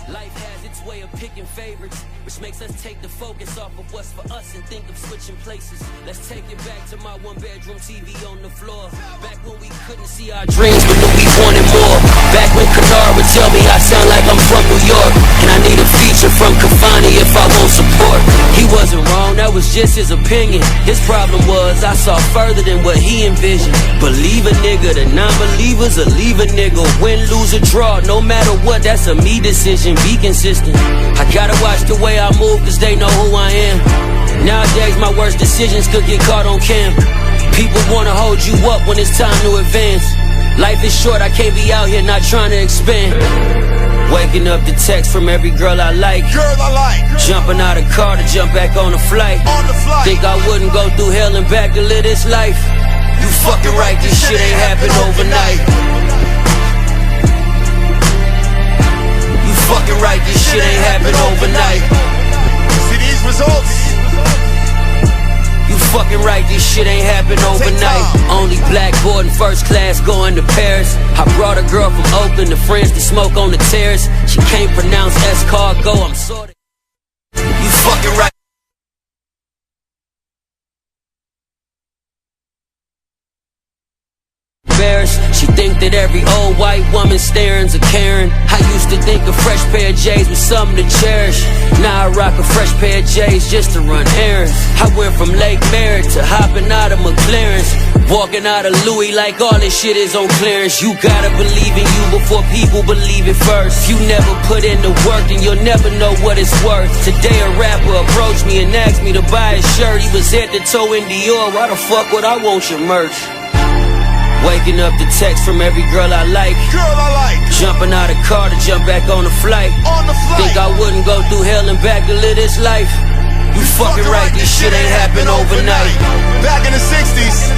Life has its way of picking favorites, which makes us take the focus off of what's for us and think of switching places. Let's take it back to my one-bedroom TV on the floor. Back when we couldn't see our dreams but knew we wanted more. Back when Kennard would tell me I sound like I'm from New York, and I need a feature from Cavani if I want support. He wasn't wrong, that was just his opinion. His problem was I saw further than what he envisioned. Believe a nigga, the non-believers will leave a nigga. Win, lose, or draw, no matter what, that's a me decision. Be consistent. I gotta watch the way I move, cause they know who I am. Nowadays my worst decisions could get caught on cam. People wanna hold you up when it's time to advance. Life is short, I can't be out here not trying to expand. Waking up to text from every girl I like. Jumping out of car to jump back on the flight. Think I wouldn't go through hell and back to live this life? You fucking right, this shit ain't happen overnight. You fucking right, this shit ain't happen overnight. See these results? You fucking right, this shit ain't happen overnight. Only black boarding first class going to Paris. I brought a girl from Oakland to friends to smoke on the terrace. She can't pronounce escargot, I'm sorta. You fucking right. She think that every old white woman staring's a Karen. I used to think a fresh pair of J's was something to cherish. Now I rock a fresh pair of J's just to run errands. I went from Lake Merritt to hopping out of McLaren's, walking out of Louis like all this shit is on clearance. You gotta believe in you before people believe it first. If you never put in the work, then you'll never know what it's worth. Today a rapper approached me and asked me to buy his shirt. He was head to toe in Dior. Why the fuck would I want your merch? Waking up to text from every girl I like. Jumping out of car to jump back on the flight. Think I wouldn't go through hell and back to live this life? You fucking right, this shit ain't happen overnight. Back in the 60s,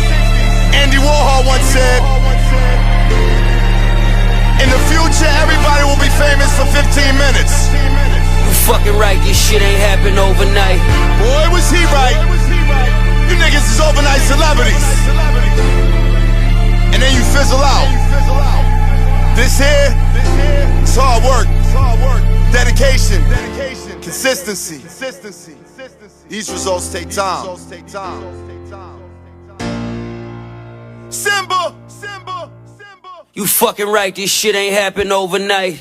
Andy Warhol once said, in the future everybody will be famous for 15 minutes. You fucking right, this shit ain't happen overnight. Boy, was he right. You niggas is overnight celebrities. And then you fizzle out. This here, it's hard work, dedication, consistency. These results take time. Simba. You fucking right, this shit ain't happen overnight.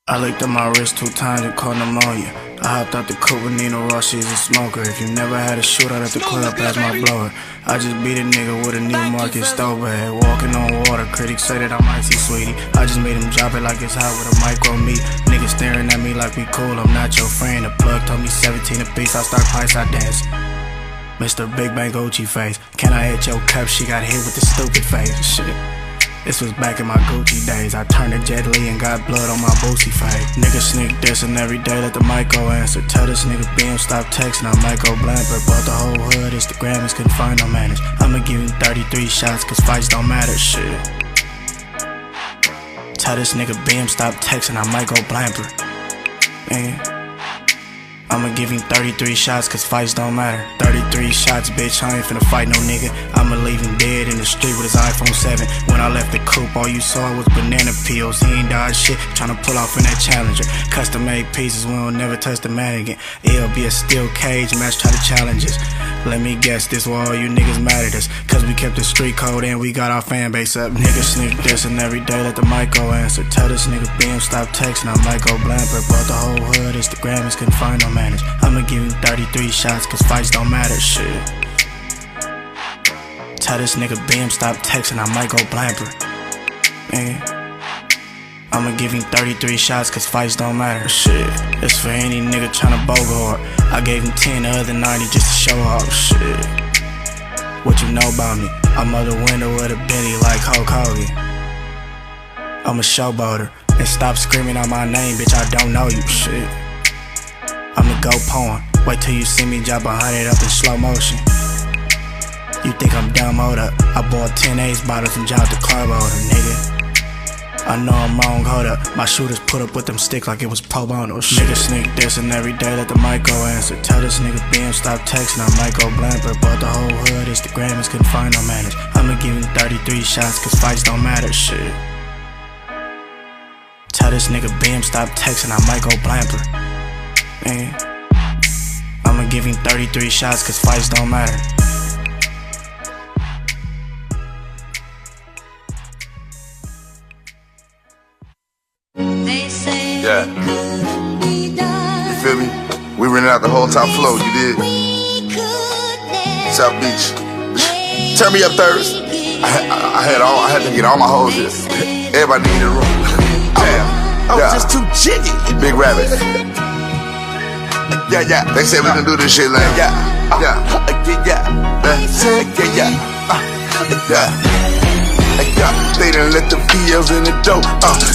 I licked up my wrist 2 times and caught pneumonia. I hopped out the coupe with Nino Ross, she's a smoker. If you never had a shootout at the club, pass my blower. I just beat a nigga with a new Marcus Stover. Walking on water, critics say that I'm icy, sweetie. I just made him drop it like it's hot with a micro meat. Niggas staring at me like we cool, I'm not your friend. The plug told me 17 a piece, I start pies, I dance. Mr. Big Bang Gucci face. Can I hit your cup? She got hit with the stupid face. Shit. This was back in my Gucci days. I turned to Jet Li and got blood on my boosie face. Niggas sneak dissing every day, let the mic go answer. Tell this nigga BM stop texting, I might go blamper. Bought the whole hood, Instagrammers couldn't find no manners. I'ma give him 33 shots cause fights don't matter, shit. Tell this nigga BM stop texting, I might go blamper. Man, I'ma give him 33 shots cause fights don't matter. 33 shots, bitch, I ain't finna fight no nigga. I'ma leave him dead in the street with his iPhone 7. When I left the coupe, all you saw was banana peels. He ain't dodge shit, tryna pull off in that Challenger. Custom made pieces, we don't never touch the man again. It'll be a steel cage match, try to challenge us. Let me guess, this why all you niggas mad at us. Cause we kept the street code and we got our fan base up. Niggas sneak dissing every day, let the mic go answer. Tell this nigga BM stop texting, I might go blamper. Bought the whole hood, Instagrammers couldn't find no manners. I'ma give him 33 shots cause fights don't matter, shit. Tell this nigga BM stop texting, I might go blamper. Man, I'ma give him 33 shots cause fights don't matter, shit. It's for any nigga tryna bogart. I gave him 10 the other 90 just to show off, shit. What you know about me? I'm out the window with a Bentley like Hulk Hogan. I'm a showboater, and stop screaming out my name, bitch, I don't know you, shit. I'm the go porn, wait till you see me drop 100 up in slow motion. You think I'm dumb, hold up. I bought 10 Ace bottles and dropped the club order, nigga. I know I'm wrong, hold up. My shooters put up with them sticks like it was pro bono shit. Niggas sneak dissing every day, let the mic go answer. Tell this nigga BM stop texting, I might go blamper. Bought the whole hood, Instagrammers couldn't find no manners. I'ma give him 33 shots cause fights don't matter, shit. Tell this nigga Bam stop texting, I might go blamper. Man, I'ma give him 33 shots cause fights don't matter. Yeah. You feel me? We rented out the whole top floor, you did? South Beach. Turn me up Thursday. I had to get all my hoes here. Everybody needed a room. Damn. I was just too jiggy. Big Rabbit. Yeah. They said we can do this shit like yeah. They done let the VLs in the dough.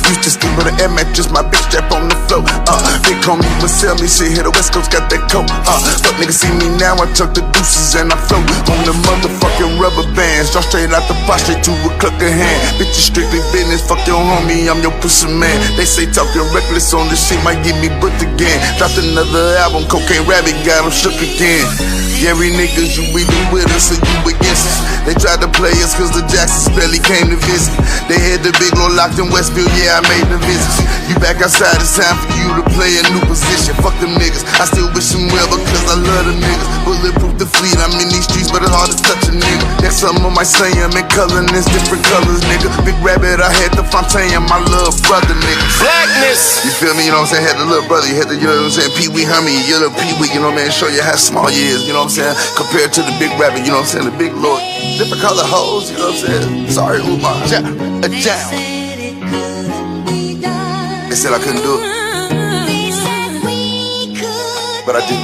Used to sleep on the air mattress, my bitch strap on the floor. They call me, but sell me shit here. The West Coast got that coat. Fuck niggas see me now, I tuck the deuces and I float on the motherfucking rubber bands. Draw straight out the pot, straight to a cluck of hand. Bitches strictly business, fuck your homie, I'm your pussy man. They say talking reckless on this shit might get me booked again. Dropped another album, Cocaine Rabbit got him shook again. Every niggas you either with us or you against us. They tried to play us cause the Jacksons barely came to visit. They had the big old locked in Westfield, yeah, I made the visits. You back outside, it's time for you to play a new position. Fuck them niggas, I still wish them well because I love them niggas. Bulletproof the fleet, I'm in these streets, but it's hard to touch a nigga. That's something on my saying, I'm in color and it's different colors, nigga. Big Rabbit, I had the Fontaine, my little brother, nigga. Blackness! You feel me, you know what I'm saying? Had the little brother, you had the, you know what I'm saying? Pee-wee homie, you little Pee-wee, you know what I'm saying? Show you how small you is, you know what I'm saying? Compared to the Big Rabbit, you know what I'm saying? The Big Lord. Different color hoes, you know what I'm saying? Sorry, Umar. A jam. They said I couldn't do it. But I did.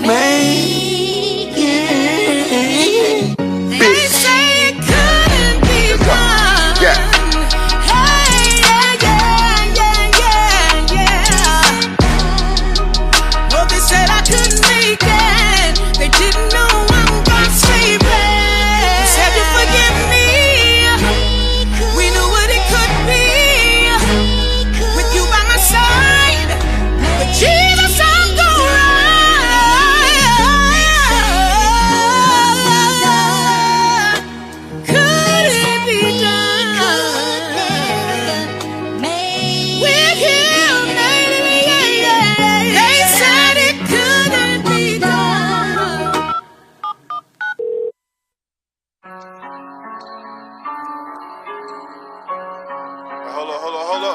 Make it big. They say it couldn't be done. Yeah. Well, they said I couldn't make it. They didn't know I'm gonna save it. Said you forgive me. We knew what it could be. With you by my side. But Jesus, I'm gonna ride. Could it be done? We're here, they said it couldn't be done.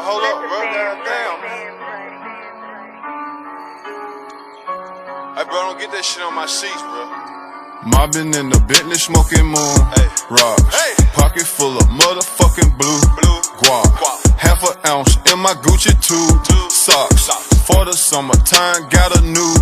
Hold up, bro. Damn. Hey, bro, don't get that shit on my sheets, bro. Mobbing in the Bentley, smoking moon. Rocks. Pocket full of motherfucking blue guap. Half an ounce in my Gucci tube. Socks. For the summertime, got a new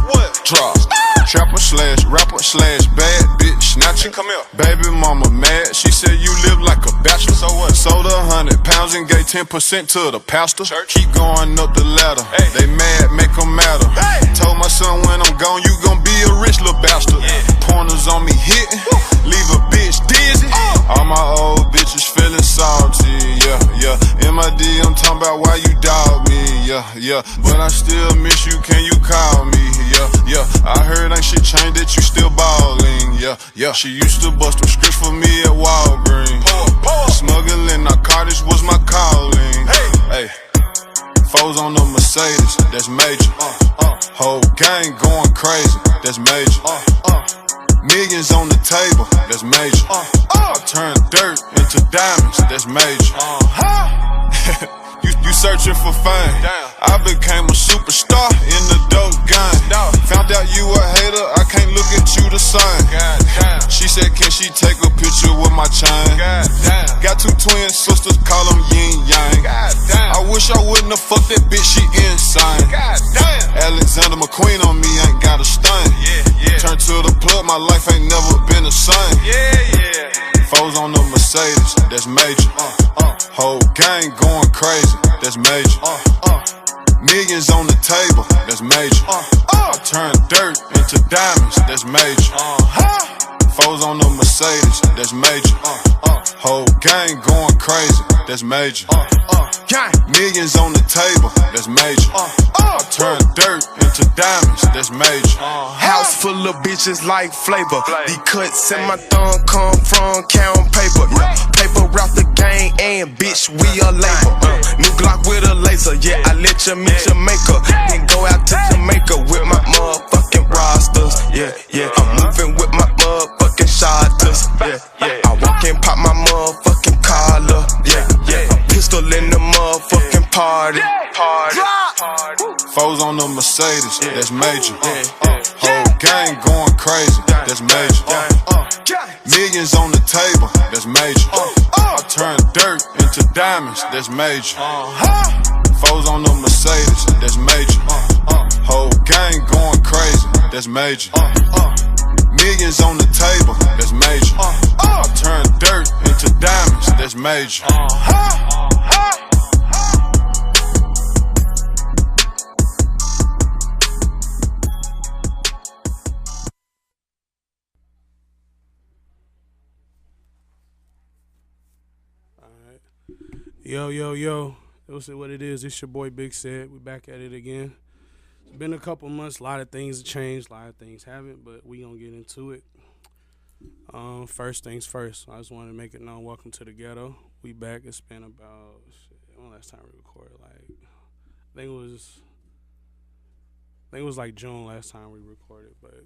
drop. Trapper slash rapper slash bad bitch snatcher. Come here. Baby mama mad, she said you live like a bachelor. So what? Sold 100 pounds and gave 10% to the pastor. Church. Keep going up the ladder. They mad, make them matter. Told my son when I'm gone, you gon' be a rich little bastard. Pointers on me hitting, leave a bitch dizzy. All my old bitches feeling salty, yeah. MID, I'm talking about why you dog me, yeah. But I still miss you, can you call me, yeah. I heard ain't shit changed that you still ballin', yeah. She used to bust them scripts for me at Walgreens. Smuggling narcotics was my calling, hey. Foes on the Mercedes, that's major. Whole gang going crazy, that's major. Millions on the table, that's major. I turn dirt into diamonds, that's major. You searching for fame. I became a superstar in the dope game. Found out you a hater, I can't look at you the same. She said, can she take a picture with my chain? Got two twin sisters, call them yin yang. I wish I wouldn't have fucked that bitch, she insane. Alexander McQueen on me, ain't got a stain. Turn to the plug, my life ain't never been the same. Foes on the Mercedes, that's major. Whole gang going crazy, that's major. Millions on the table, that's major. I turn dirt into diamonds, that's major. Foes on the Mercedes, that's major. Whole gang going crazy, that's major. Millions on the table, that's major. I turn dirt into diamonds, that's major. House full of bitches like flavor. The cuts in my thumb come from count paper. Paper route the gang and bitch, we a label. New Glock with a laser, yeah, I let you meet your maker. Then go out to Jamaica with my motherfucking rosters. Yeah, I'm moving with my motherfucking shotters. Yeah, I walk and pop my motherfucking collar. Yeah, pistol in the motherfucking party. Foes on the Mercedes, that's major. Whole gang going crazy, that's major. Millions on the table, that's major. I turn dirt into diamonds, that's major. Foes on the Mercedes, that's major. Whole gang going crazy, that's major. Millions on the table, that's major. I turn dirt into diamonds, that's major. Yo. This is what it is. It's your boy Big Said. We back at it again. It's been a couple months. A lot of things have changed. A lot of things haven't, but we gonna get into it. First things first. I just wanted to make it known. Welcome to the ghetto. We back. It's been about when last time we recorded. I think it was like June last time we recorded, but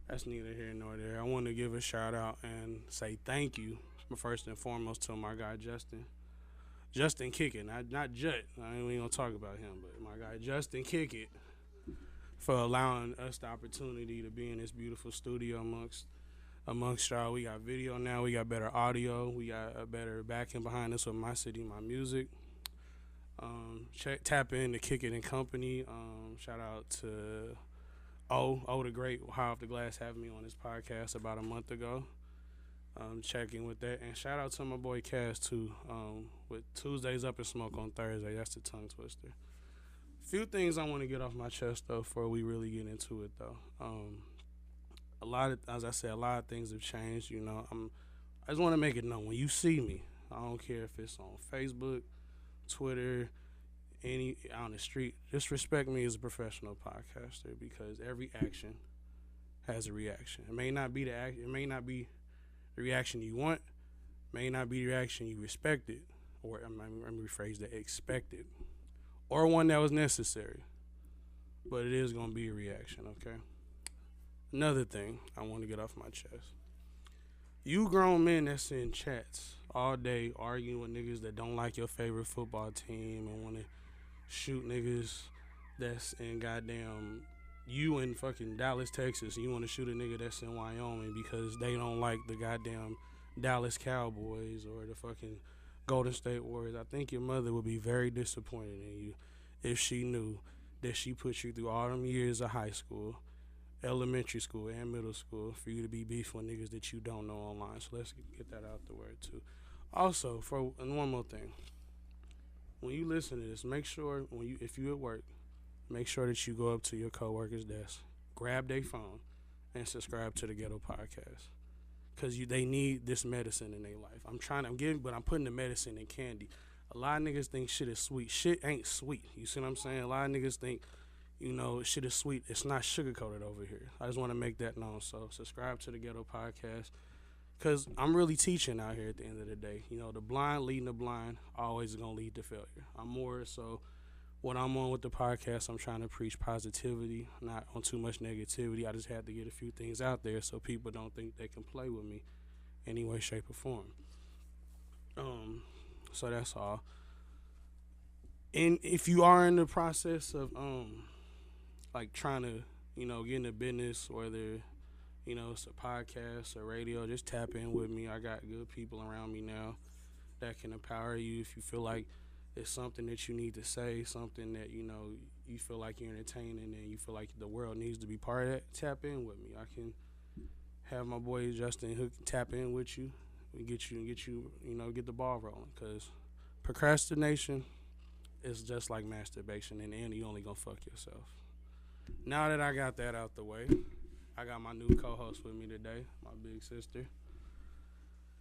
that's neither here nor there. I want to give a shout out and say thank you first and foremost to my guy Justin Kickett, not Jut. I ain't gonna talk about him, but my guy Justin Kickett for allowing us the opportunity to be in this beautiful studio amongst y'all. We got video now. We got better audio. We got a better backing behind us with My City, My Music. Tap in to Kickett and Company. Shout out to O the Great, High Off the Glass, having me on his podcast about a month ago. Checking with that, and shout out to my boy Cass too. With Tuesdays Up and Smoke on Thursday, that's the tongue twister. Few things I want to get off my chest though before we really get into it though. As I said, a lot of things have changed. You know, I just want to make it known when you see me. I don't care if it's on Facebook, Twitter, any on the street. Just respect me as a professional podcaster because every action has a reaction. It may not be the reaction you want, may not be the reaction you expected, or let me rephrase that, expected, or one that was necessary, but it is going to be a reaction, okay? Another thing I want to get off my chest. You grown men that's in chats all day arguing with niggas that don't like your favorite football team and want to shoot niggas that's in goddamn... You in fucking Dallas, Texas, and you want to shoot a nigga that's in Wyoming because they don't like the goddamn Dallas Cowboys or the fucking Golden State Warriors. I think your mother would be very disappointed in you if she knew that she put you through all them years of high school, elementary school, and middle school for you to be beefing with niggas that you don't know online. So let's get that out the way too. Also, and one more thing. When you listen to this, make sure if you at work, make sure that you go up to your coworker's desk, grab their phone, and subscribe to the Ghetto Podcast, cause they need this medicine in their life. I'm putting the medicine in candy. A lot of niggas think shit is sweet. Shit ain't sweet. You see what I'm saying? A lot of niggas think, shit is sweet. It's not sugar coated over here. I just want to make that known. So subscribe to the Ghetto Podcast, cause I'm really teaching out here at the end of the day. The blind leading the blind always gonna lead to failure. I'm more so. When I'm on with the podcast, I'm trying to preach positivity, not on too much negativity. I just had to get a few things out there so people don't think they can play with me any way, shape, or form. So that's all. And if you are in the process of trying to, get into business, whether, it's a podcast or radio, just tap in with me. I got good people around me now that can empower you if you feel like it's something that you need to say, something that, you feel like you're entertaining and you feel like the world needs to be part of that, tap in with me. I can have my boy Justin Hook tap in with you and get the ball rolling, because procrastination is just like masturbation. In the end, you only gonna fuck yourself. Now that I got that out the way, I got my new co-host with me today, my big sister.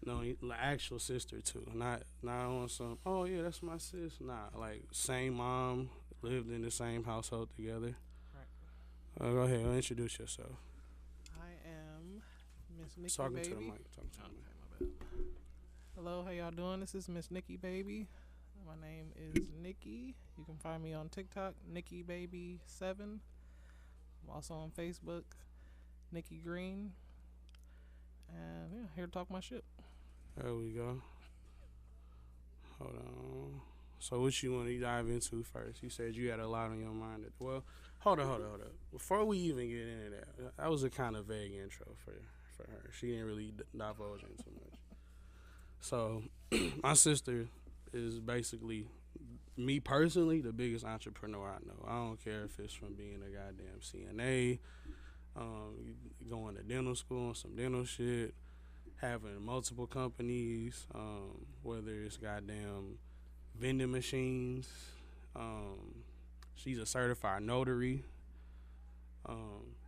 No, like actual sister too. Not on some. Oh yeah, that's my sis. Nah, like same mom, lived in the same household together. Right. Go ahead, introduce yourself. I am Miss Nikki Talking Baby. to the mic. Talking to the mic. Okay, my bad. Hello, how y'all doing? This is Miss Nikki Baby. My name is Nikki. You can find me on TikTok, Nikki Baby 7. I'm also on Facebook, Nikki Green. And yeah, here to talk my shit. There we go. Hold on. So what you want to dive into first? You said you had a lot on your mind. Well, hold on. Before we even get into that was a kind of vague intro for her. She didn't really divulge into much. So my sister is basically, me personally, the biggest entrepreneur I know. I don't care if it's from being a goddamn CNA, going to dental school and some dental shit, having multiple companies, whether it's goddamn vending machines. She's a certified notary.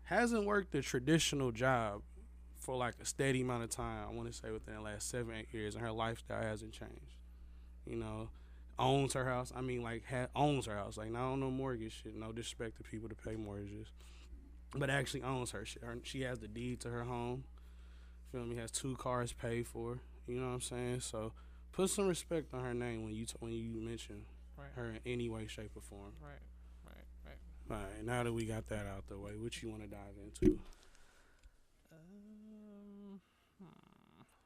Hasn't worked a traditional job for like a steady amount of time. I want to say within the last 7-8 years, and her lifestyle hasn't changed. You know, owns her house. I mean, like owns her house. Like, not on no mortgage shit. No disrespect to people to pay mortgages, but actually owns her shit. She has the deed to her home. Feel me? Has 2 cars paid for. You know what I'm saying? So put some respect on her name when you mention her in any way, shape, or form. Right. All right. Now that we got that out the way, what you want to dive into?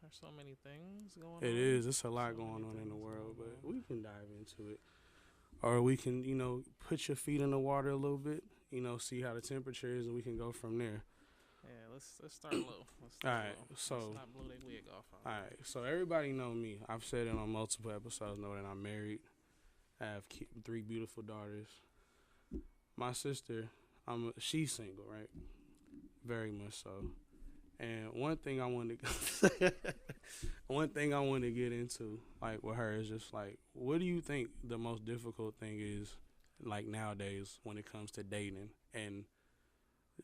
There's so many things going on. It is. It's a lot going on in the world, but we can dive into it. Or we can, put your feet in the water a little bit, see how the temperature is, and we can go from there. Yeah, let's start low. All right, so let's not blow their wig off. All right, so everybody know me. I've said it on multiple episodes. Know that I'm married. I have 3 beautiful daughters. My sister, she's single, right? Very much so. And one thing I want to get into, like with her, is just like, what do you think the most difficult thing is, like nowadays, when it comes to dating and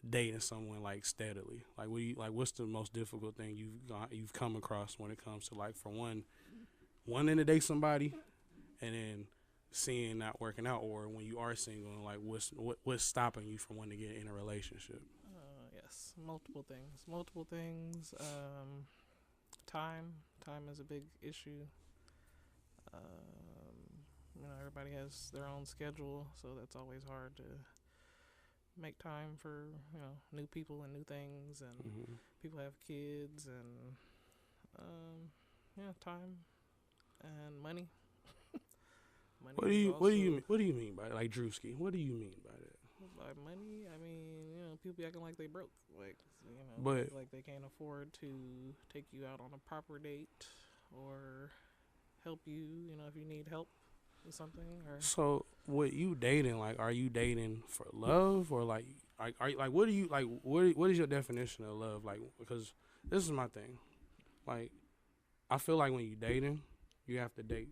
dating someone like steadily? Like, what's the most difficult thing you've come across when it comes to, like, for one, wanting to date somebody, and then seeing not working out, or when you are single, and like what's stopping you from wanting to get in a relationship? Yes, multiple things. Time is a big issue. Everybody has their own schedule, so that's always hard to make time for, new people and new things, and people have kids, and time and money. What do you mean by, like, Drewski? What do you mean by that? By money, I mean, people be acting like they broke, like, But like they can't afford to take you out on a proper date or help you, if you need help with something. Or so, what you dating? Like, are you dating for love, or like what do you like? What is your definition of love? Like, because this is my thing. Like, I feel like when you dating, you have to date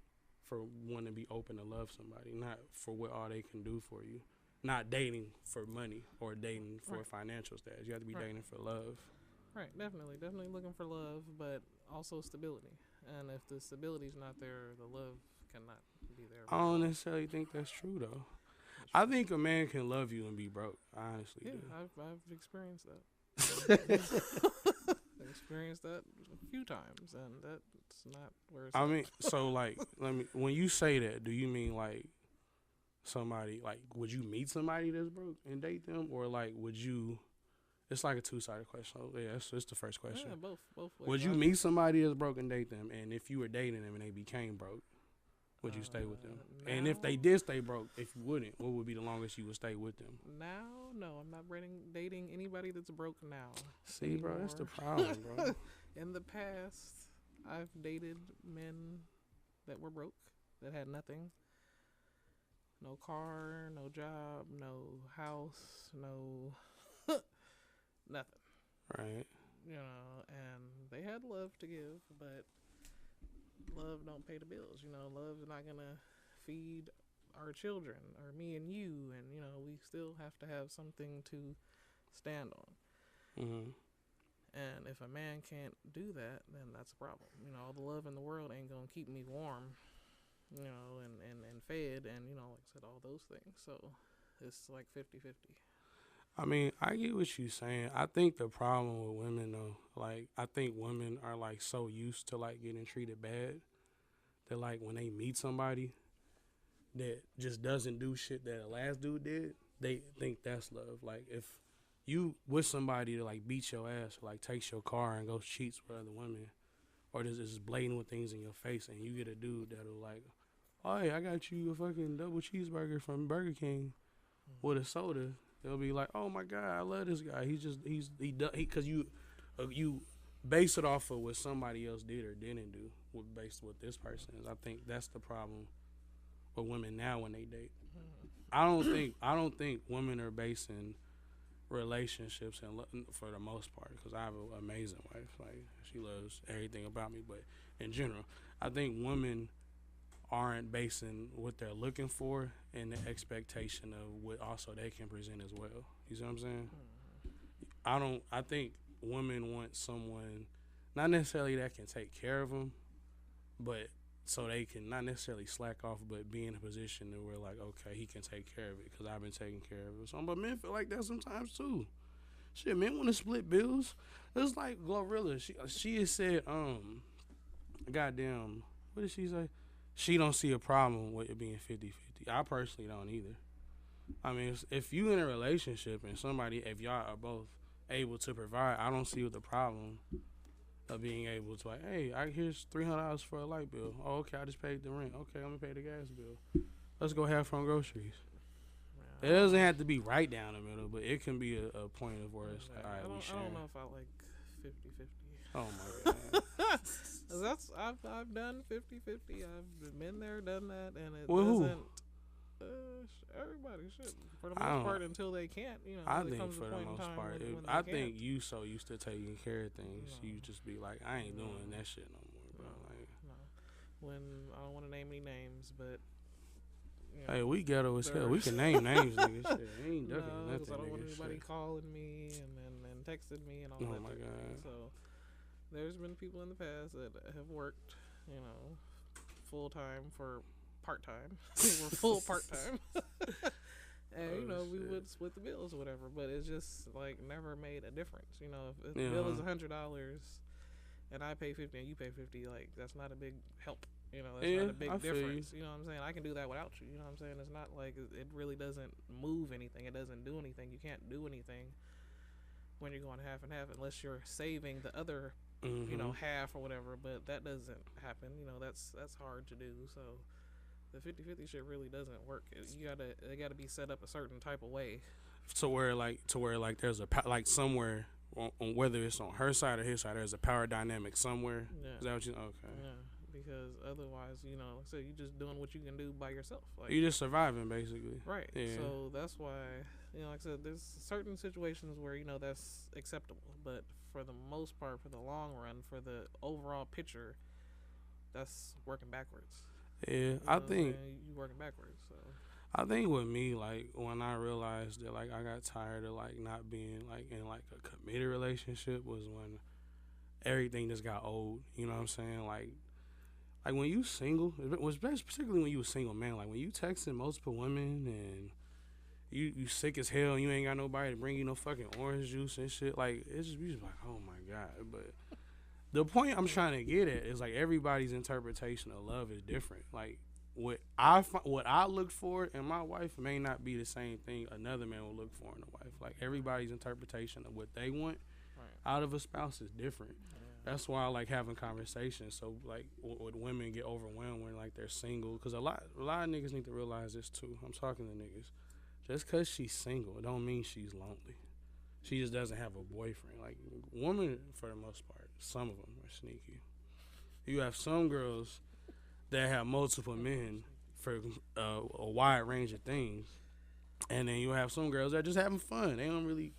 for wanting to be open to love somebody, not for what all they can do for you. Not dating for money or dating for financial status. You have to be dating for love. Right, definitely looking for love, but also stability. And if the stability's not there, the love cannot be there. I don't necessarily think that's true, though. I think a man can love you and be broke. I honestly do. I've experienced that. I've experienced that a few times, and that's not where it's at. Mean, so, like, when you say that, do you mean like somebody, like, would you meet somebody that's broke and date them, or like would you? It's like a 2-sided question. Oh, yeah, it's the first question. Yeah, both ways. Would you meet somebody that's broke and date them, and if you were dating them and they became broke, would you stay with them? And if they did stay broke, if you wouldn't, what would be the longest you would stay with them? Now, no, I'm not dating anybody that's broke now. See, anymore. bro, that's the problem, bro. In the past, I've dated men that were broke, that had nothing. No car, no job, no house, no nothing. Right. And they had love to give, but love don't pay the bills. Love is not gonna feed our children or me and you, and we still have to have something to stand on. And if a man can't do that, then that's a problem. You know, all the love in the world ain't gonna keep me warm, you know, and fed, and, you know, like I said, all those things. So it's like 50-50. I mean, I get what you're saying. I think the problem with women, though, like, I think women are, like, so used to, like, getting treated bad that, like, when they meet somebody that just doesn't do shit that the last dude did, they think that's love. Like, if you with somebody that, like, beats your ass or, like, takes your car and goes cheats with other women or just blatant with things in your face, and you get a dude that'll, like, oh, hey, I got you a fucking double cheeseburger from Burger King with a soda, they'll be like, oh my God, I love this guy. Because you base it off of what somebody else did or didn't do, based what this person is. I think that's the problem with women now when they date. I don't think women are basing relationships and for the most part, because I have an amazing wife. Like, she loves everything about me, but in general, I think women aren't basing what they're looking for and the expectation of what also they can present as well. You see what I'm saying? I think women want someone not necessarily that can take care of them, but so they can not necessarily slack off, but be in a position to where, like, okay, he can take care of it because I've been taking care of it. But men feel like that sometimes too. Shit, men want to split bills. It's like Glorilla. She has said, goddamn, what did she say? She don't see a problem with it being 50-50. I personally don't either. I mean, if you in a relationship and if y'all are both able to provide, I don't see what the problem of being able to, like, hey, here's $300 for a light bill. Oh, okay, I just paid the rent. Okay, I'm gonna pay the gas bill. Let's go have fun groceries. It doesn't have to be right down the middle, but it can be a point of where it's like, all right, we share. I don't know if I like 50-50. Oh my God. I've done 50-50. I've been there, done that, and it Well, doesn't. Everybody should, for the most part, until they can't. You know, I think for the most part, I think you so used to taking care of things, you just be like, I ain't doing that shit no more, bro. When I don't want to name any names, but. You know, hey, we ghetto as hell. We can name names, nigga. Shit, I ain't ducking nothing. I don't want nigga, anybody shit. calling me and texting me and all that. Oh my God. So there's been people in the past that have worked, you know, full time for part time. We're full part time. And, you know, we would split the bills or whatever, but it's just, like, never made a difference. You know, if the bill is $100 and I pay 50 and you pay 50, like, that's not a big help. You know, that's not a big difference. You know what I'm saying? I can do that without you. You know what I'm saying? It's not like it really doesn't move anything. It doesn't do anything. You can't do anything when you're going half and half unless you're saving the other, you know, half or whatever. But that doesn't happen. You know, that's hard to do. So the 50-50 shit really doesn't work. It gotta be set up a certain type of way. To where there's like somewhere on whether it's on her side or his side, there's a power dynamic somewhere. Yeah. Is that what you? Okay. Yeah. Because otherwise, you know, like I said, you're just doing what you can do by yourself. Like, you're just surviving, basically. Right. Yeah. So that's why, you know, like I said, there's certain situations where, you know, that's acceptable. But for the most part, for the long run, for the overall picture, that's working backwards. Yeah, you know I think you're working backwards. So I think with me, like, when I realized that, like, I got tired of, like, not being, like, in, like, a committed relationship was when everything just got old. You know what I'm saying? Like when you single, particularly when you a single man, like when you texting multiple women and you sick as hell and you ain't got nobody to bring you no fucking orange juice and shit, like, it's just, you just like, oh my God. But the point I'm trying to get at is, like, everybody's interpretation of love is different. Like, what I look for in my wife may not be the same thing another man will look for in a wife. Like, everybody's interpretation of what they want out of a spouse is different. That's why I like having conversations. So, like, would women get overwhelmed when, like, they're single? Because a lot of niggas need to realize this too. I'm talking to niggas. Just because she's single, it don't mean she's lonely. She just doesn't have a boyfriend. Like, women, for the most part, some of them are sneaky. You have some girls that have multiple men for a wide range of things, and then you have some girls that are just having fun. They don't really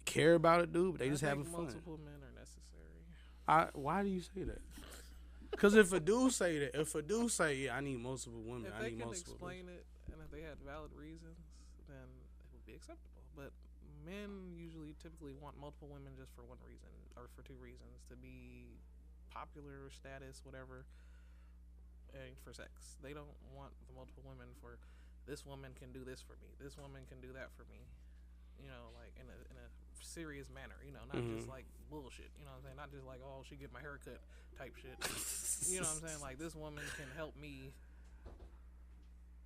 care about it, dude, but they just having fun. Multiple men are necessary. Why do you say that? Because if a dude say, yeah, I need multiple women, I need multiple. If they can explain it, and if they had valid reasons, then it would be acceptable. But men usually typically want multiple women just for one reason or for two reasons: to be popular, status, whatever, and for sex. They don't want the multiple women for this woman can do this for me, this woman can do that for me. You know, like in a serious manner. You know, not just like bullshit. You know what I'm saying? Not just like, oh, she get my haircut type shit. You know what I'm saying? Like, this woman can help me.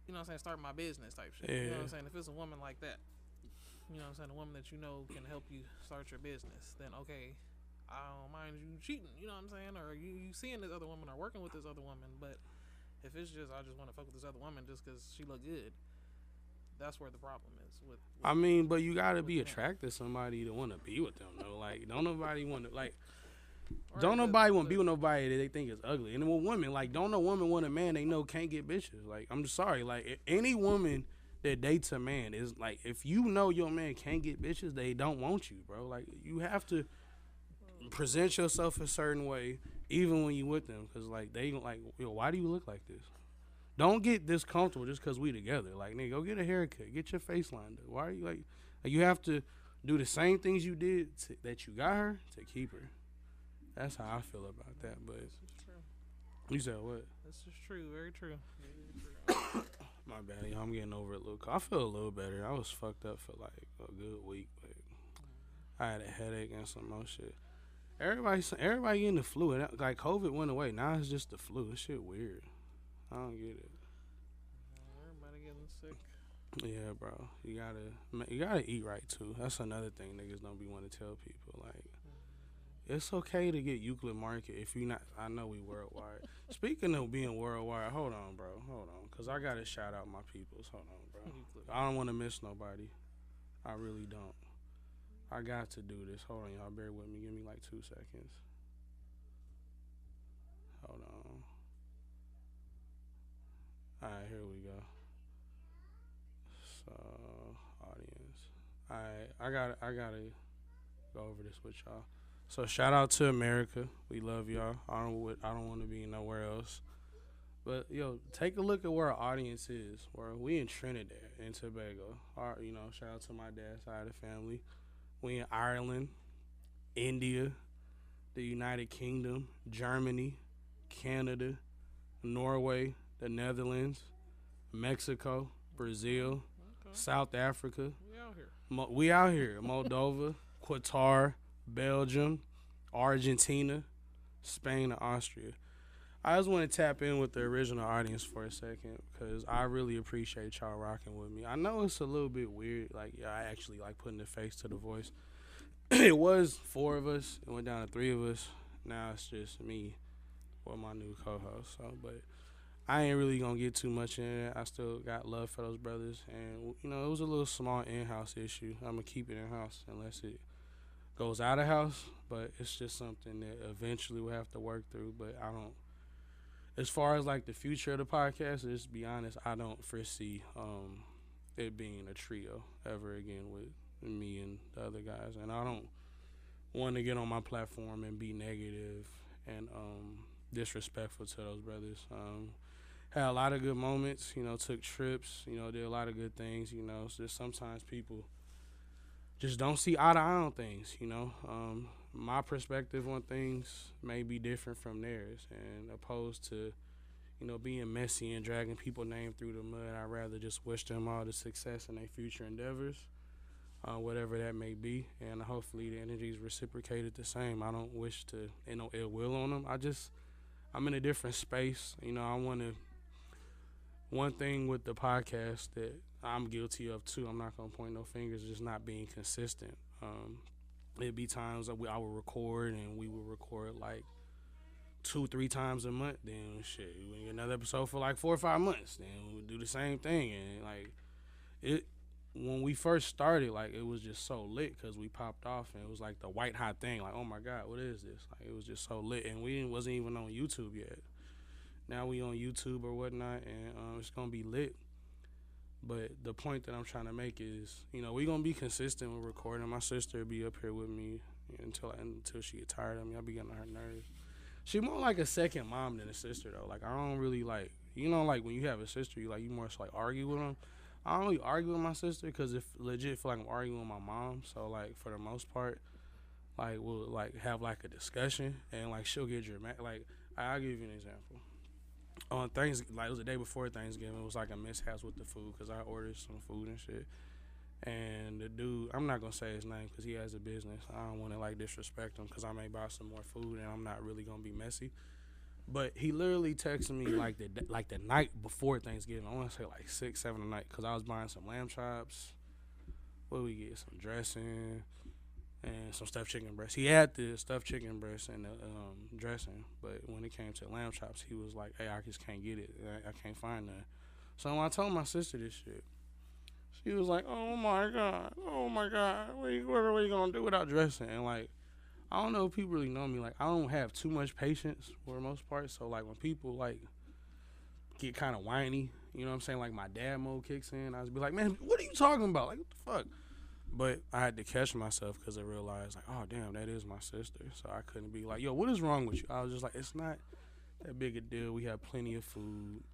You know what I'm saying? Start my business type shit. Yeah. You know what I'm saying? If it's a woman like that, you know what I'm saying? A woman that you know can help you start your business, then okay, I don't mind you cheating. You know what I'm saying? Or you seeing this other woman or working with this other woman. But if it's just, I just want to fuck with this other woman just because she look good, that's where the problem is. With I mean, but you gotta be attracted to somebody to want to be with them, though. Like, don't nobody want to like. Don't nobody want to be with nobody that they think is ugly. And with women, like, don't no woman want a man they know can't get bitches. Like, I'm just sorry. Like, any woman that dates a man is like, if you know your man can't get bitches, they don't want you, bro. Like, you have to present yourself a certain way, even when you with them, because like they like, yo, why do you look like this? Don't get this comfortable just because we together. Like, nigga, go get a haircut, get your face lined up. Why are you like you have to do the same things you did that you got her to keep her. That's how I feel about that. But this is true. You said what? This is true. Very true. Very true. My bad, y'all. I'm getting over it a little. I feel a little better. I was fucked up for like a good week, but I had a headache and some more shit. Everybody getting the flu, and like COVID went away. Now it's just the flu. This shit weird. I don't get it. Everybody getting sick. Yeah, bro. You gotta eat right too. That's another thing niggas don't be want to tell people. Like, it's okay to get Euclid Market if you not. I know we worldwide. Speaking of being worldwide, hold on, bro. Hold on, cause I gotta shout out my peoples. Hold on, bro. I don't want to miss nobody. I really don't. I got to do this. Hold on, y'all. Bear with me. Give me like 2 seconds. Hold on. All right, here we go. So, audience. All right, I gotta go over this with y'all. So, shout out to America. We love y'all. I don't want to be nowhere else. But yo, take a look at where our audience is. Where we in Trinidad and Tobago. Shout out to my dad's side of the family. We in Ireland, India, the United Kingdom, Germany, Canada, Norway, the Netherlands, Mexico, Brazil, South Africa. We out here. Moldova, Qatar, Belgium, Argentina, Spain, and Austria. I just want to tap in with the original audience for a second because I really appreciate y'all rocking with me. I know it's a little bit weird. Like, yeah, I actually like putting the face to the voice. It was 4 of us. It went down to 3 of us. Now it's just me or my new co-host. So, but I ain't really going to get too much in it. I still got love for those brothers. And, it was a little small in-house issue. I'm going to keep it in-house unless it goes out of house. But it's just something that eventually we'll have to work through. But I don't. As far as like the future of the podcast, just be honest, I don't foresee it being a trio ever again with me and the other guys, and I don't want to get on my platform and be negative and disrespectful to those brothers. Had a lot of good moments, took trips, did a lot of good things. So just sometimes people just don't see eye to eye on things. My perspective on things may be different from theirs, and opposed to, being messy and dragging people's name through the mud, I'd rather just wish them all the success in their future endeavors, whatever that may be, and hopefully the energy is reciprocated the same. I don't wish to, no ill will on them. I'm in a different space. One thing with the podcast that I'm guilty of too, I'm not going to point no fingers, just not being consistent. It'd be times that I would record, and we would record like 2-3 times a month. Then shit, we get another episode for like 4 or 5 months. Then we would do the same thing, and like it. When we first started, like it was just so lit because we popped off, and it was like the white hot thing. Like, oh my God, what is this? Like, it was just so lit, and we wasn't even on YouTube yet. Now we on YouTube or whatnot, and it's gonna be lit. But the point that I'm trying to make is, we gonna be consistent with recording. My sister will be up here with me until she get tired of me. I'll be getting on her nerves. She more like a second mom than a sister though. Like, I don't really like, like when you have a sister, you more so like argue with them. I don't really argue with my sister because if legit feel like I'm arguing with my mom. So like for the most part, like we'll like have like a discussion and like she'll get dramatic. Like I'll give you an example. On Thanksgiving, like it was the day before Thanksgiving, it was like a mishap with the food because I ordered some food and shit. And the dude, I'm not gonna say his name because he has a business. I don't want to like disrespect him because I may buy some more food and I'm not really gonna be messy. But he literally texted me like the night before Thanksgiving. I want to say like 6, 7 at night because I was buying some lamb chops. What did we get? Some dressing and some stuffed chicken breast. He had the stuffed chicken breast and the dressing, but when it came to lamb chops, he was like, "Hey, I just can't get it. I can't find that." So when I told my sister this shit, she was like, oh my God, what are we gonna do without dressing? And like, I don't know if people really know me. Like, I don't have too much patience for the most part. So like, when people like get kind of whiny, you know what I'm saying? Like my dad mode kicks in. I was be like, man, what are you talking about? Like, what the fuck? But I had to catch myself because I realized like, oh damn, that is my sister. So I couldn't be like, yo, what is wrong with you? I was just like, it's not that big a deal. We have plenty of food.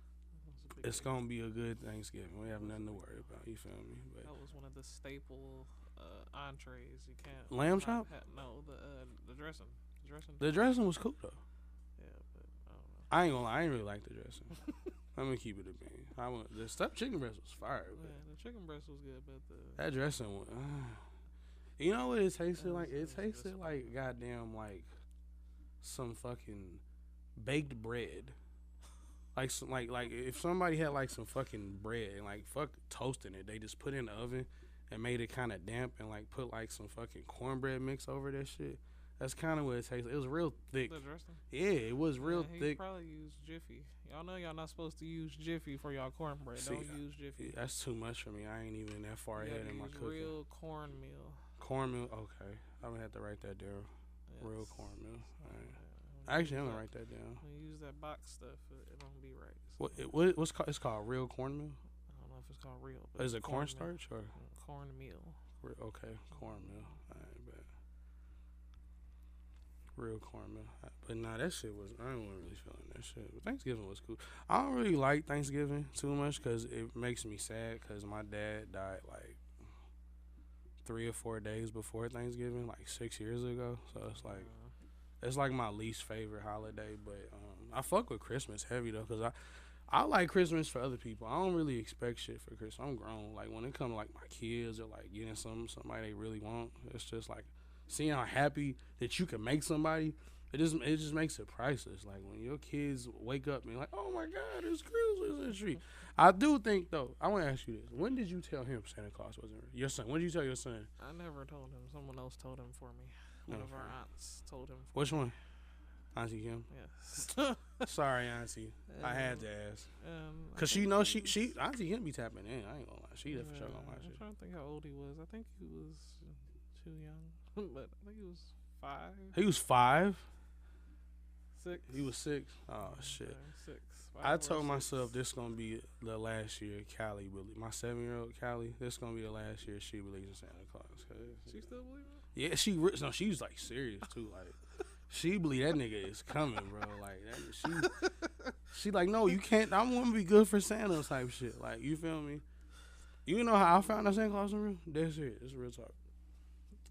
It's gonna be a good Thanksgiving. We have nothing to worry about. You feel me? But That was one of the staple entrees. You can't lamb chop? No, the dressing. The dressing was cool though. Yeah, but I don't know. I ain't gonna lie, I ain't really like the dressing. I'm gonna keep it a bean. The stuffed chicken breast was fire. Yeah, the chicken breast was good, but That dressing was. You know what it tasted like? It tasted like goddamn like some fucking baked bread. Like some, like if somebody had like some fucking bread and like fuck toasting it, they just put it in the oven and made it kind of damp and like put like some fucking cornbread mix over that shit. That's kind of what it tastes. It was real thick. the dressing. Yeah, it was real He thick. probably used Jiffy. Y'all know y'all not supposed to use Jiffy for y'all cornbread. See, Don't use Jiffy. That's too much for me. I ain't even that far You ahead gotta in my use cooking. real cornmeal. Cornmeal, okay. I'm gonna have to write that down. Yes. Real cornmeal. All right. When you Actually, I'm use gonna write that down. When you use that box stuff, it don't be right. What's called? It's called real cornmeal. I don't know if it's called real. But Is it cornmeal. cornstarch or? Cornmeal. Okay, cornmeal. All right, bet. Real cornmeal. But nah, that shit was. I wasn't really feeling that shit. But Thanksgiving was cool. I don't really like Thanksgiving too much because it makes me sad because my dad died like 3 or 4 days before Thanksgiving, like 6 years ago. So it's like my least favorite holiday. But I fuck with Christmas heavy though because I like Christmas for other people. I don't really expect shit for Christmas. I'm grown. Like when it comes to like my kids or like getting somebody they really want, it's just like seeing how happy that you can make somebody. It just makes it priceless. Like when your kids wake up and like, oh my God, it's Christmas tree. I do think though. I want to ask you this: when did you tell him Santa Claus wasn't real? Your son. When did you tell your son? I never told him. Someone else told him for me. One of our aunts told him. Which one? Auntie Kim. Yes. Sorry, Auntie. I had to ask. Cause she knows she Auntie Kim be tapping in. I ain't gonna lie. She for sure gonna watch I'm it. trying to think how old he was. I think he was too young, but I think he was 5. He was 5. 6. He was 6. Oh shit. Okay, 6. I told myself this gonna be the last year Callie believe. My 7-year-old Callie, this gonna be the last year she believes in Santa Claus. She still believe Yeah, it? she's like serious too. Like she believe that nigga is coming, bro. Like she like no, you can't. I want to be good for Santa type shit. Like you feel me? You know how I found out Santa Claus was real? That's it. It's real talk.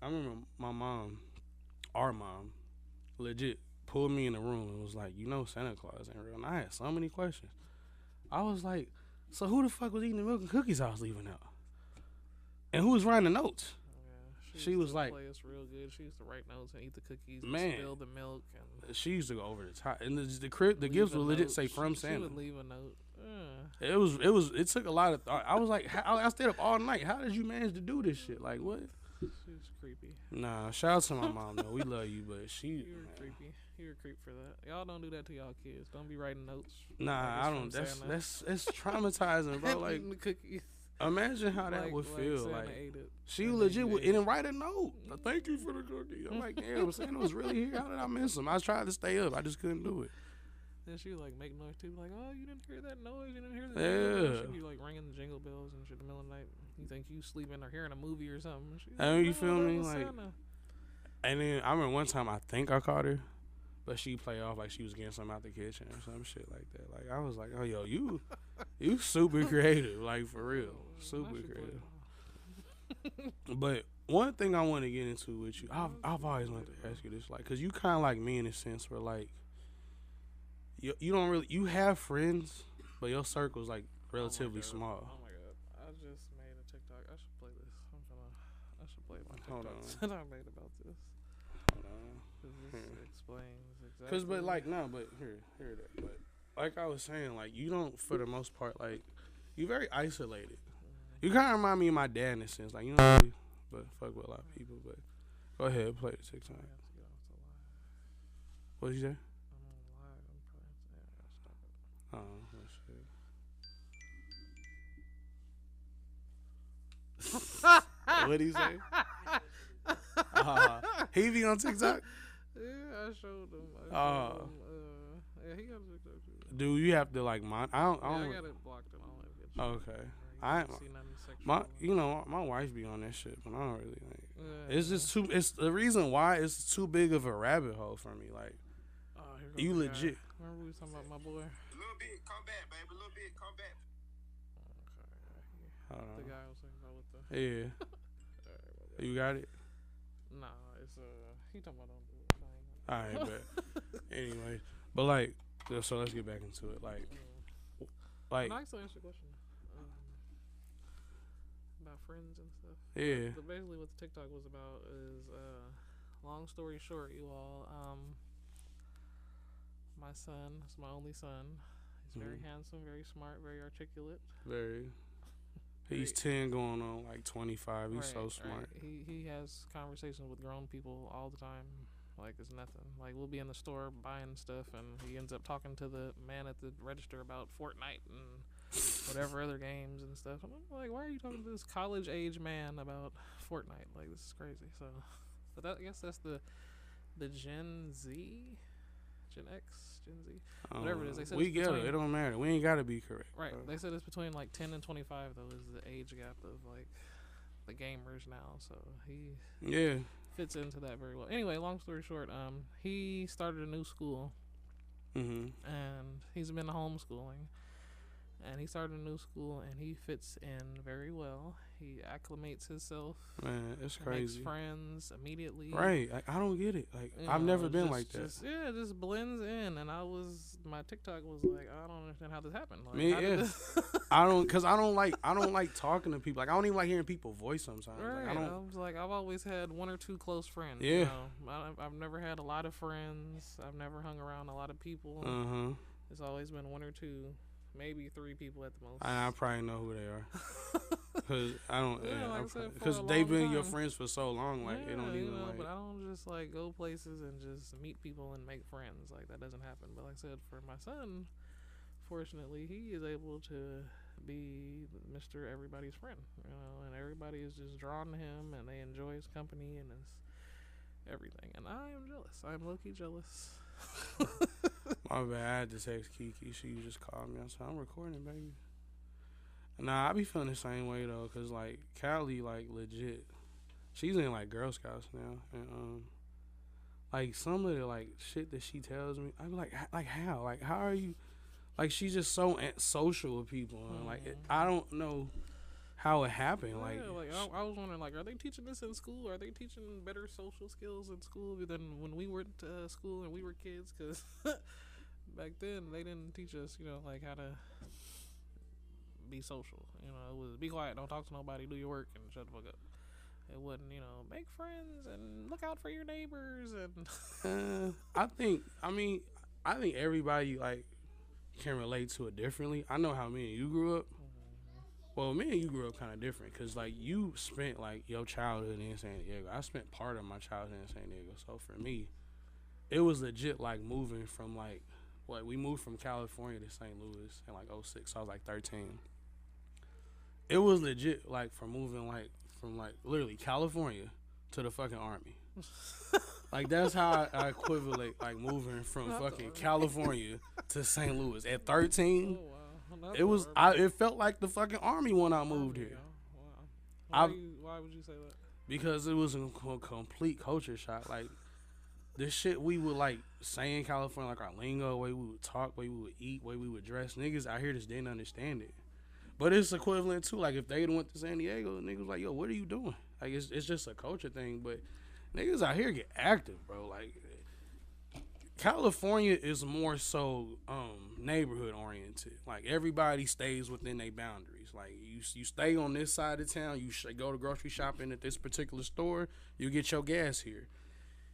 I remember my mom, our mom, legit pulled me in the room and was like, you know Santa Claus ain't real. And I had so many questions. I was like, so who the fuck was eating the milk and cookies I was leaving out? And who was writing the notes? Yeah, She was like, play us real good. She used to write notes and eat the cookies Man. and spill the milk. And she used to go over the top. And the gifts would legit say from Santa. She would leave a note. It took a lot of thought. I was like, I stayed up all night. How did you manage to do this shit? Like, what? She was creepy. Nah, shout out to my mom, though. We love you, but she... You were creepy. You were a creep for that. Y'all don't do that to y'all kids. Don't be writing notes. Nah, I don't. That's traumatizing, bro. Like, the cookies. imagine how that would feel. Santa Like, ate it. she And legit then you would ate it. and write a note. Thank you for the cookie. I'm like, damn, Santa was really here. How did I miss him? I tried to stay up. I just couldn't do it. Then she would like make noise too, like, oh, you didn't hear that noise, you didn't hear that. Yeah. She'd be like ringing the jingle bells and shit in the middle of the night. You think you sleeping or hearing a movie or something? She's And like, you feel that me? was Like, Santa. and then I remember one time I think I caught her, but she play off like she was getting something out the kitchen or some shit like that. Like I was like, oh yo, you super creative, like for real, super creative. But one thing I want to get into with you, I've always wanted to ask you this, like, cause you kind of like me in a sense where like you don't really you have friends, but your circle's like relatively small. Oh my god! I just made a TikTok. I should play this. I should play my Hold TikToks on. that I made about this. Hold on. Cause this explains exactly. Cause but like no, but here that. But like I was saying, like you don't for the most part like you very isolated. You kind of remind me of my dad in a sense, like you know, really, but fuck with a lot of people. But go ahead, play the TikTok. I have to get off the live. What did you say? I'm on live. I'm probably stop it. Oh, shit. What did he say? He be on TikTok? Yeah, I showed him. Oh. Yeah, he got a TikTok too. Do you have to like I don't. I got it blocked and all that good shit. Okay. I I see nothing sexual. my wife be on that shit, but I don't really like. Yeah, It's just too. It's the reason why it's too big of a rabbit hole for me. Like Oh, here goes you the guy. legit. Remember we was talking about my boy? A little bit, come back, baby. A little bit, come back. Hold The on. guy I was thinking about with the. Yeah. You got it. Nah, it's he talking about don't do it. All right, but anyway, but like, so let's get back into it. Like, No, I still answer the question. About friends and stuff. yeah. But basically, what the TikTok was about is, long story short, you all, my son is my only son. He's very handsome, very smart, very articulate. Very. He's 10 going on like 25. He's so smart. Right. He has conversations with grown people all the time. Like it's nothing. Like we'll be in the store buying stuff, and he ends up talking to the man at the register about Fortnite and whatever other games and stuff. And I'm like, why are you talking to this college age man about Fortnite? Like this is crazy. So, but I guess that's the Gen Z, Gen X, Gen Z, whatever it is. They said we get it. It don't matter. We ain't gotta be correct. Right. Bro. They said it's between like 10 and 25 though is the age gap of like the gamers now. So he fits into that very well. Anyway, long story short, he started a new school, and he's been homeschooling, and he started a new school, and he fits in very well. He acclimates himself. Man, it's crazy. Makes friends immediately. Right. I don't get it. Like You I've know, never been like that. Just blends in, and my TikTok was like, I don't understand how this happened. Like, Me, how did this- I don't like talking to people. Like I don't even like hearing people's voice sometimes. Right. Like, I was like, I've always had one or two close friends. Yeah. You know? I've never had a lot of friends. I've never hung around a lot of people. It's always been one or two, maybe three people at the most. I probably know who they are. Cause I don't. Yeah, like I said, because for a they've long been your time. friends for so long. Like they don't even like. But I don't just like go places and just meet people and make friends. Like that doesn't happen. But like I said, for my son, fortunately, he is able to be Mr. Everybody's friend. You know, and everybody is just drawn to him, and they enjoy his company and his everything. And I am jealous. I'm low-key jealous. My bad. I had to text Kiki. She just called me. I said, I'm recording, baby. Nah, I be feeling the same way, though. Because, like, Callie, like, legit. She's in, like, Girl Scouts now. And, like, some of the, like, shit that she tells me, I be like, how? Like, how are you? Like, she's just so social with people. And, like, I don't know how it happened. Like, I was wondering, like, are they teaching this in school? Are they teaching better social skills in school than when we went to school and we were kids? Because back then, they didn't teach us, you know, like, how to be social. You know, it was be quiet, don't talk to nobody, do your work, and shut the fuck up. It wasn't, you know, make friends and look out for your neighbors. And I think everybody, like, can relate to it differently. I know how me and you grew up. Well, me and you grew up kind of different because, like, you spent, like, your childhood in San Diego. I spent part of my childhood in San Diego. So, for me, it was legit, like, moving from, like, we moved from California to St. Louis in, like, 06. So, I was, like, 13. It was legit, like, from moving, like, from, like, literally California to the fucking Army. Like, that's how I equivalent, like, moving from fucking California to St. Louis. At 13, it felt like the fucking Army when I moved here. Wow. Why would you say that? Because it was a complete culture shock. Like, the shit we would like say in California, like our lingo, the way we would talk, the way we would eat, the way we would dress. Niggas out here just didn't understand it. But it's equivalent to like if they went to San Diego, niggas like, yo, what are you doing? Like it's just a culture thing. But niggas out here get active, bro. Like California is more so neighborhood oriented. Like everybody stays within their boundaries. Like you stay on this side of town. You go to grocery shopping at this particular store. You get your gas here.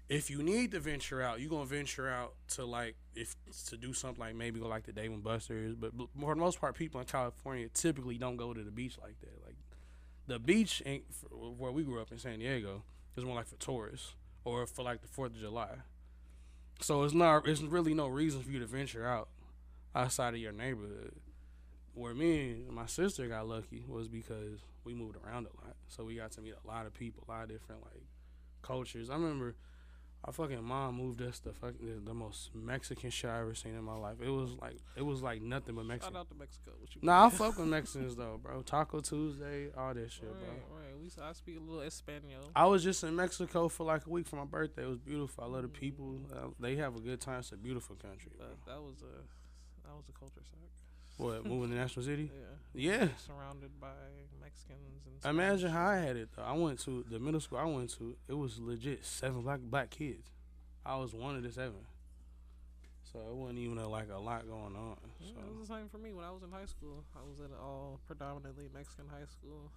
If you need to venture out, you're gonna venture out to like if to do something like maybe go like the Dave and Buster's. But for the most part, people in California typically don't go to the beach like that. Like the beach ain't where we grew up in San Diego. It's more like for tourists or for like the 4th of July. So it's really no reason for you to venture out outside of your neighborhood. Where me and my sister got lucky was because we moved around a lot. So we got to meet a lot of people, a lot of different like cultures. I remember our fucking mom moved us to the most Mexican shit I ever seen in my life. It was like nothing but Mexican. Shout out to Mexico. Nah, I fuck with Mexicans though, bro. Taco Tuesday, all that shit, bro. Right. I speak a little Espanol. I was just in Mexico for like a week for my birthday. It was beautiful. I love the people. They have a good time. It's a beautiful country. Bro. That was a culture shock. What, moving to National City? Yeah. Surrounded by Mexicans and Spanish. Imagine how I had it though. I went to the middle school I went to. It was legit 7 black kids. I was one of the 7. So it wasn't even a lot going on. So. Yeah, it was the same for me when I was in high school. I was at an all predominantly Mexican high school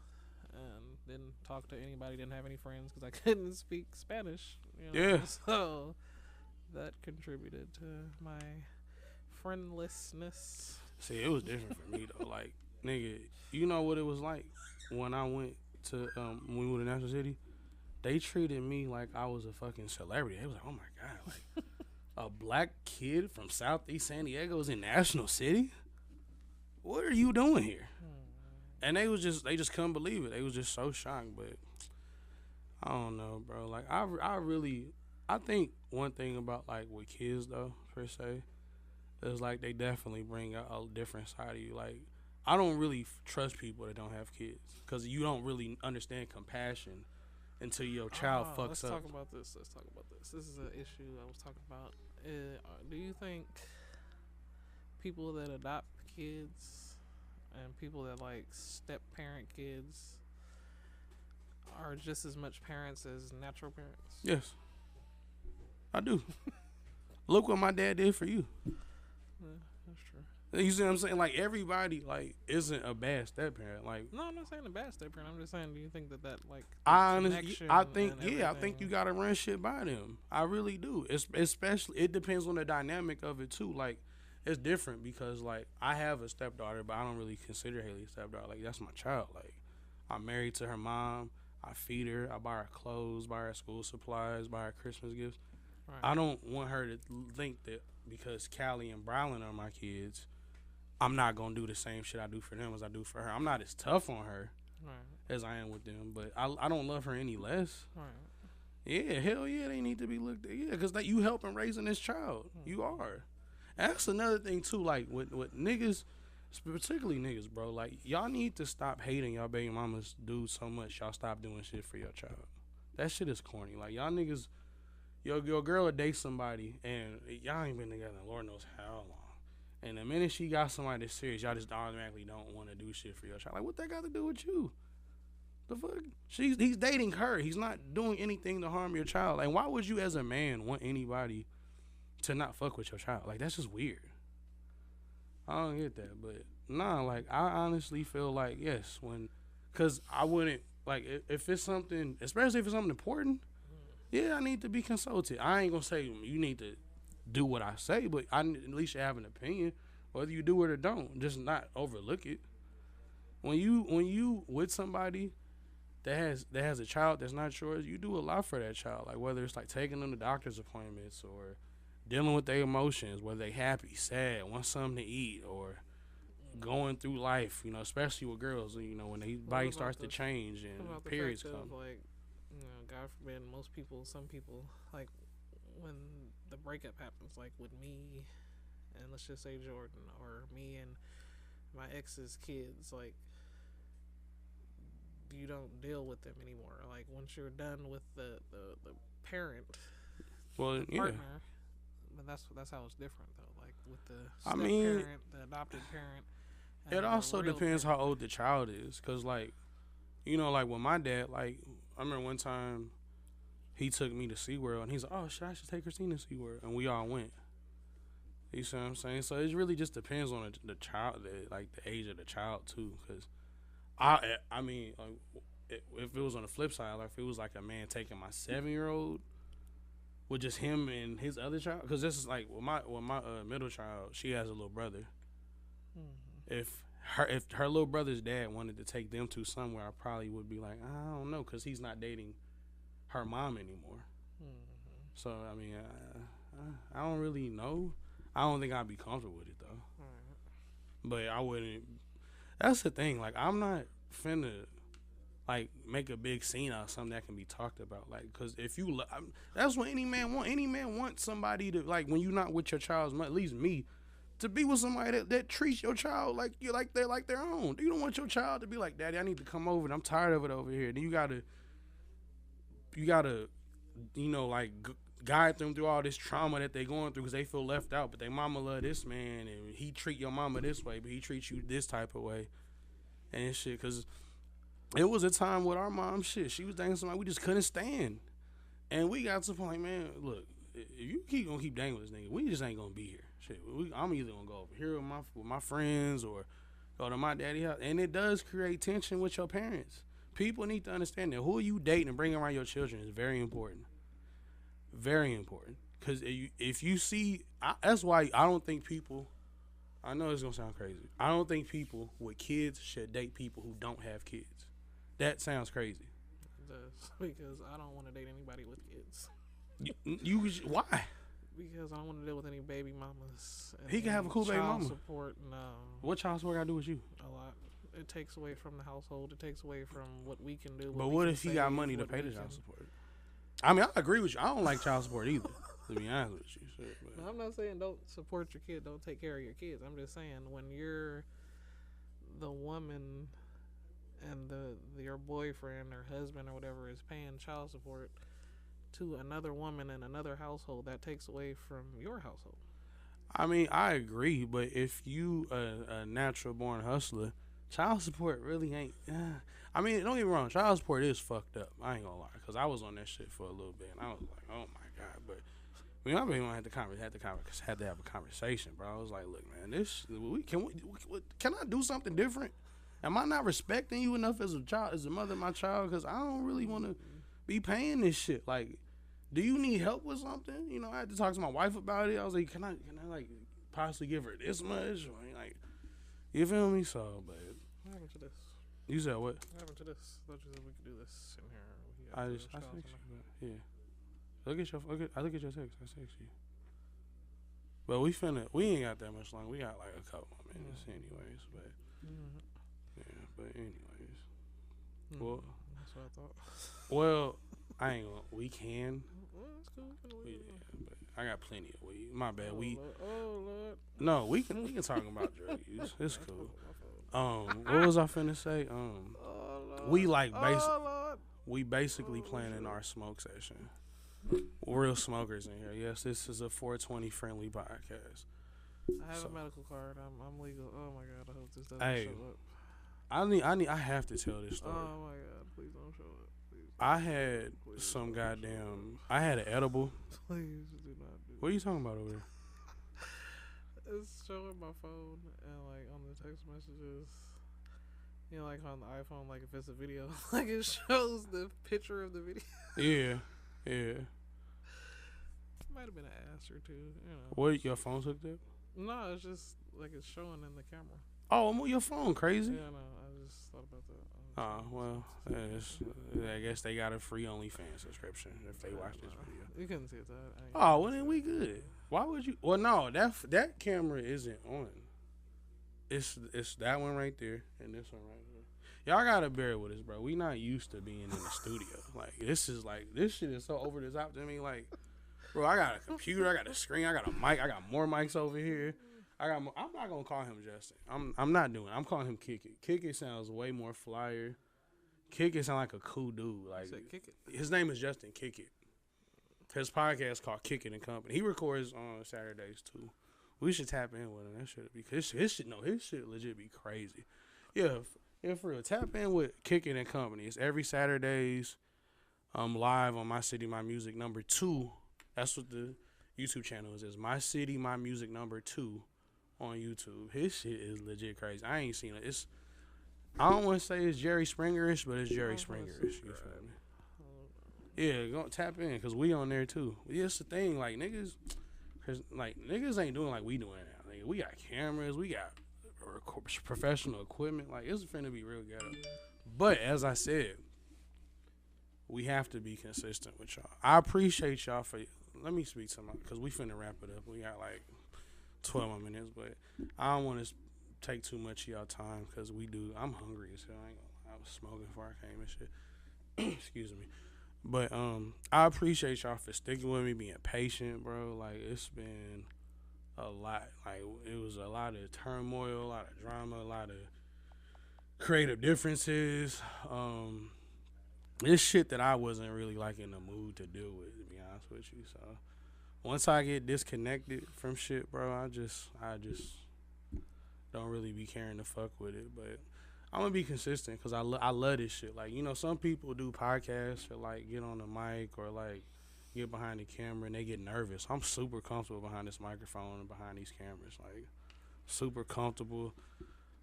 and didn't talk to anybody, didn't have any friends because I couldn't speak Spanish. You know? Yeah. So that contributed to my friendlessness. See, it was different for me though. Like, nigga, you know what it was like when I went to when we went to National City? They treated me like I was a fucking celebrity. They was like, oh my God, like a black kid from Southeast San Diego is in National City? What are you doing here? And they just couldn't believe it. They was just so shocked. But I don't know, bro. Like I think one thing about like with kids though, per se, is like they definitely bring out a different side of you. Like I don't really trust people that don't have kids because you don't really understand compassion until your child fucks let's up. Let's talk about this. This is an issue I was talking about. Do you think people that adopt kids and people that like step parent kids are just as much parents as natural parents? Yes, I do. Look what my dad did for you. Yeah, that's true. You see what I'm saying? Like everybody like isn't a bad step parent. Like no, I'm not saying a bad step parent. I'm just saying, do you think that like I think you gotta run shit by them. I really do. Especially it depends on the dynamic of it too. Like it's different because like I have a stepdaughter, but I don't really consider Haley a stepdaughter. Like that's my child. Like I'm married to her mom. I feed her. I buy her clothes, buy her school supplies, buy her Christmas gifts. Right. I don't want her to think that because Callie and Brylan are my kids, I'm not gonna do the same shit I do for them as I do for her. I'm not as tough on her as I am with them, but I don't love her any less. Right. Yeah, hell yeah, they need to be looked at. Yeah, because you helping raising this child. You are. And that's another thing too. Like with niggas, particularly niggas, bro. Like y'all need to stop hating y'all baby mamas do so much. Y'all stop doing shit for your child. That shit is corny. Like y'all niggas. Your girl would date somebody, and y'all ain't been together Lord knows how long. And the minute she got somebody that's serious, y'all just automatically don't want to do shit for your child. Like, what that got to do with you? The fuck? He's dating her. He's not doing anything to harm your child. Like, why would you as a man want anybody to not fuck with your child? Like, that's just weird. I don't get that. But, nah, like, I honestly feel like, yes, because I wouldn't, like, if it's something, especially if it's something important, yeah, I need to be consulted. I ain't gonna say you need to do what I say, but at least you have an opinion, whether you do it or don't. Just not overlook it. When you with somebody that has a child that's not yours, you do a lot for that child. Like whether it's like taking them to doctor's appointments or dealing with their emotions, whether they happy, sad, want something to eat, or going through life. You know, especially with girls. You know, when their body starts to change and periods come. Like, you know, God forbid, some people, like, when the breakup happens, like with me, and let's just say Jordan, or me and my ex's kids, like, you don't deal with them anymore. Like, once you're done with the parent Well, yeah. partner. But that's how it's different though. Like with the I step mean, parent, the adopted parent. and It the also real depends parent. how old the child is, cause like, like with my dad, like I remember one time he took me to SeaWorld and he's like, "Oh, I should take Christina to SeaWorld," and we all went. You see what I'm saying? So it really just depends on the child, like the age of the child too, cause I mean, like, if it was on the flip side, like if it was like a man taking my 7-year-old with just him and his other child, because this is like with my middle child, she has a little brother. If her little brother's dad wanted to take them to somewhere, I probably would be like, I don't know, because he's not dating her mom anymore. So I mean, I don't really know. I don't think I'd be comfortable with it though. But I wouldn't. That's the thing. Like, I'm not finna like make a big scene out of something that can be talked about. Like, cause if you, that's what any man want. Any man wants somebody to, like, when you're not with your child's mother, at least me, to be with somebody that treats your child like you're like they're like their own. You don't want your child to be like, "Daddy, I need to come over. And I'm tired of it over here." Then you gotta, like guide them through all this trauma that they going through because they feel left out. But they mama love this man, and he treat your mama this way, but he treats you this type of way, and shit. Cause it was a time with our mom, shit. She was dating somebody we just couldn't stand, and we got to the point, like, man, look, if you gonna keep dating with this nigga, we just ain't gonna be here. Shit, I'm either gonna go over here with my friends or go to my daddy's house, and it does create tension with your parents. People need to understand that who you dating and bringing around your children is very important. Very important. Because if you see, that's why I don't think people, I know it's going to sound crazy, I don't think people with kids should date people who don't have kids. That sounds crazy. It does. Because I don't want to date anybody with kids. Why? Because I don't want to deal with any baby mamas. He can have a cool baby mama. Support, no. What child support got to do with you? A lot. It takes away from the household. It takes away from what we can do. But what if he got money to pay the child support? I mean, I agree with you. I don't like child support either, to be honest with you. Shit, no, I'm not saying don't support your kid, don't take care of your kids. I'm just saying when you're the woman and your boyfriend or husband or whatever is paying child support to another woman in another household, that takes away from your household. I mean, I agree, but if you a natural born hustler, child support really ain't. I mean, don't get me wrong. Child support is fucked up. I ain't gonna lie, cause I was on that shit for a little bit, and I was like, oh my god. But I mean, I really had to have a conversation, bro. I was like, look, man, can I do something different? Am I not respecting you enough as a child, as a mother of my child? Cause I don't really want to be paying this shit. Like, do you need help with something? You know, I had to talk to my wife about it. I was like, can I like possibly give her this much? Or, like, you feel me? So, but what happened to this? You said what? What happened to this? I thought you said we could do this in here. I text you. Yeah. I look at your text. I text you. But we ain't got that much longer. We got like a couple more minutes anyways. But yeah. But anyways. Well, that's what I thought. Well, I ain't gonna. We can. Well, that's cool. But I got plenty of weed. My bad. Lord. No, we can talk about drug use. It's cool. What was I finna say? We basically planning our smoke session. Real smokers in here. Yes, this is a 420 friendly podcast. I have a medical card. I'm legal. Oh my god, I hope this doesn't show up. I have to tell this story. Oh my god, please don't show up. Please. I had some goddamn. I had an edible. Please do not do. What are you talking about over there? It's showing my phone and like on the text messages. You know, like on the iPhone, like if it's a video, like it shows the picture of the video. Yeah. Might have been an ass or two, you know. What, your phone's hooked up? No, it's just like it's showing in the camera. Oh, move your phone, crazy. Yeah, no, I just thought about that. Oh, well, I guess they got a free OnlyFans subscription if they watch this video. You couldn't see that. Oh, well then we good. Why would you? Well, no, that camera isn't on. It's that one right there and this one right here. Y'all gotta bear with us, bro. We not used to being in the studio. Like this shit is so over the top to me. Like, bro, I got a computer, I got a screen, I got a mic, I got more mics over here. I'm not gonna call him Justin. I'm not doing it. I'm calling him Kick It. Kick It sounds way more flyer. Kick It sound like a cool dude. Like Kick It. His name is Justin Kick It. His podcast called Kicking and Company. He records on Saturdays too. We should tap in with him. That should be his shit legit be crazy. Yeah, for real. Tap in with Kicking and Company. It's every Saturdays. Live on My City, My Music #2. That's what the YouTube channel is. My City, My Music #2 on YouTube. His shit is legit crazy. I ain't seen it. I don't want to say it's Jerry Springerish, but it's Jerry Springerish. You feel me? Yeah, go tap in because we on there too. Yeah, it's the thing. Like niggas ain't doing like we doing now. Like, we got cameras, we got professional equipment. Like it's finna be real ghetto. But as I said, we have to be consistent with y'all. I appreciate y'all for. Let me speak to my because we finna wrap it up. We got like 12 more minutes, but I don't want to take too much of y'all time because we do. I'm hungry as hell. I was smoking before I came and shit. Excuse me. But I appreciate y'all for sticking with me, being patient, bro. Like it's been a lot. Like it was a lot of turmoil, a lot of drama, a lot of creative differences. It's shit that I wasn't really like in the mood to deal with, to be honest with you. So once I get disconnected from shit, bro, I just don't really be caring to fuck with it. But I'm gonna be consistent because I love this shit. Like, you know, some people do podcasts or like get on the mic or like get behind the camera and they get nervous. I'm super comfortable behind this microphone and behind these cameras. Like, super comfortable.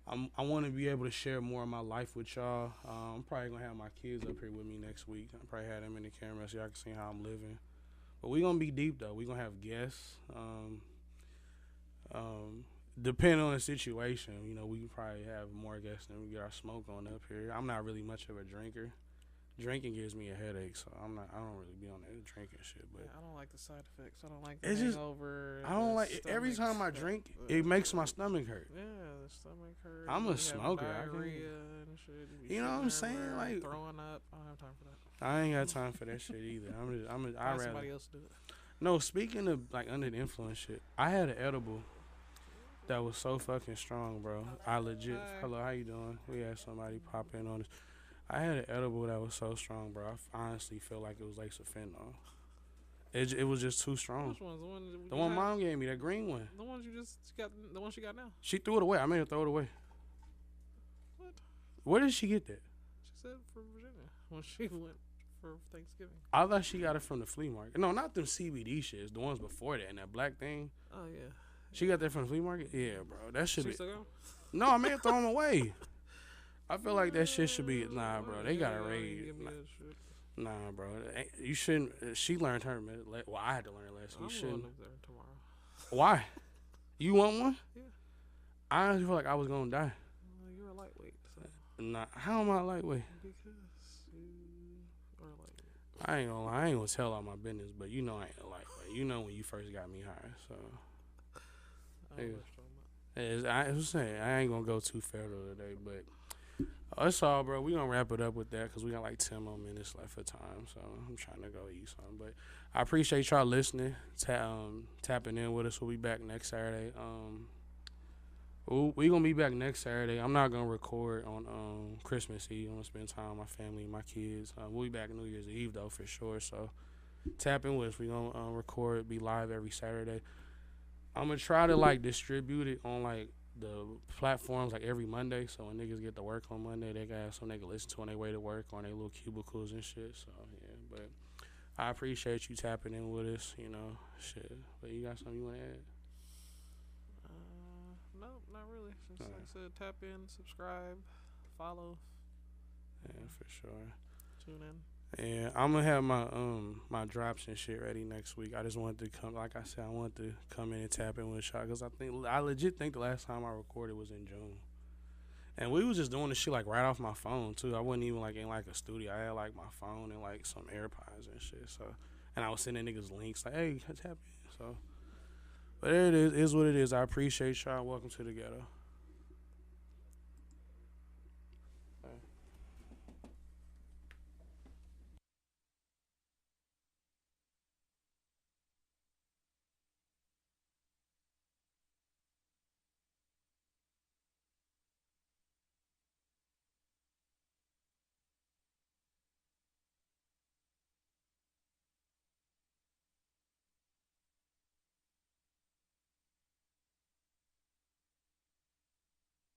I want to be able to share more of my life with y'all. I'm probably gonna have my kids up here with me next week. I probably have them in the camera so y'all can see how I'm living. But we gonna be deep though. We gonna have guests. Depending on the situation, you know, we can probably have more guests and we get our smoke on up here. I'm not really much of a drinker. Drinking gives me a headache, so I don't really be on that drinking shit. But yeah, I don't like the side effects. I don't like the hangover. I don't like every time I drink, it makes my stomach hurt. Yeah, the stomach hurt. I'm a smoker. Diarrhea and shit. You know what I'm saying? Like throwing up. I don't have time for that. I ain't got time for that shit either. I'd rather somebody else do it. No, speaking of like under the influence shit, I had an edible that was so fucking strong, bro. I legit. Hello, how you doing? We had somebody pop in on us. I had an edible that was so strong, bro. I honestly feel like it was like some fentanyl. It was just too strong. Which ones? The one mom gave me, that green one. The ones you just got. The one she got now. She threw it away. I made her throw it away. What? Where did she get that? She said from Virginia when she went for Thanksgiving. I thought she got it from the flea market. No, not them CBD shits. The ones before that and that black thing. Oh yeah. She got that from the flea market? Yeah, bro. That should be. Still go? No, I may have thrown them away. I feel like that shit should be. Nah, bro. They got a raid. Nah, bro. You shouldn't. She learned her. Well, I had to learn a lesson. You shouldn't. Going up there tomorrow. Why? You want one? Yeah. I honestly feel like I was gonna die. You're a lightweight. So. Nah. How am I lightweight? Because you are lightweight. I ain't gonna lie. I ain't gonna tell all my business, but you know I ain't a lightweight. You know when you first got me high, so. I was saying I ain't gonna go too federal today, but that's all, bro. We gonna wrap it up with that because we got like 10 more minutes left for time, so I'm trying to go eat something. But I appreciate y'all listening, tapping in with us. We'll be back next Saturday. We gonna be back next Saturday. I'm not gonna record on Christmas Eve. I'm gonna spend time with my family and my kids. We'll be back New Year's Eve though for sure. So tap in with us. We gonna record, be live every Saturday. I'm gonna try to like distribute it on like the platforms like every Monday, so when niggas get to work on Monday, they got something they can listen to on their way to work on their little cubicles and shit. So yeah, but I appreciate you tapping in with us, you know, shit. But you got something you wanna add? No, not really. Just like I said, tap in, subscribe, follow. Yeah, for sure. Tune in. Yeah, I'm gonna have my drops and shit ready next week. I just wanted to come, like I said, I wanted to come in and tap in with y'all because I legit think the last time I recorded was in June, and we was just doing this shit like right off my phone too. I wasn't even like in like a studio. I had like my phone and like some AirPods and shit. So, and I was sending niggas links like, hey, tap in. So, but there it is what it is. I appreciate y'all. Welcome to the ghetto.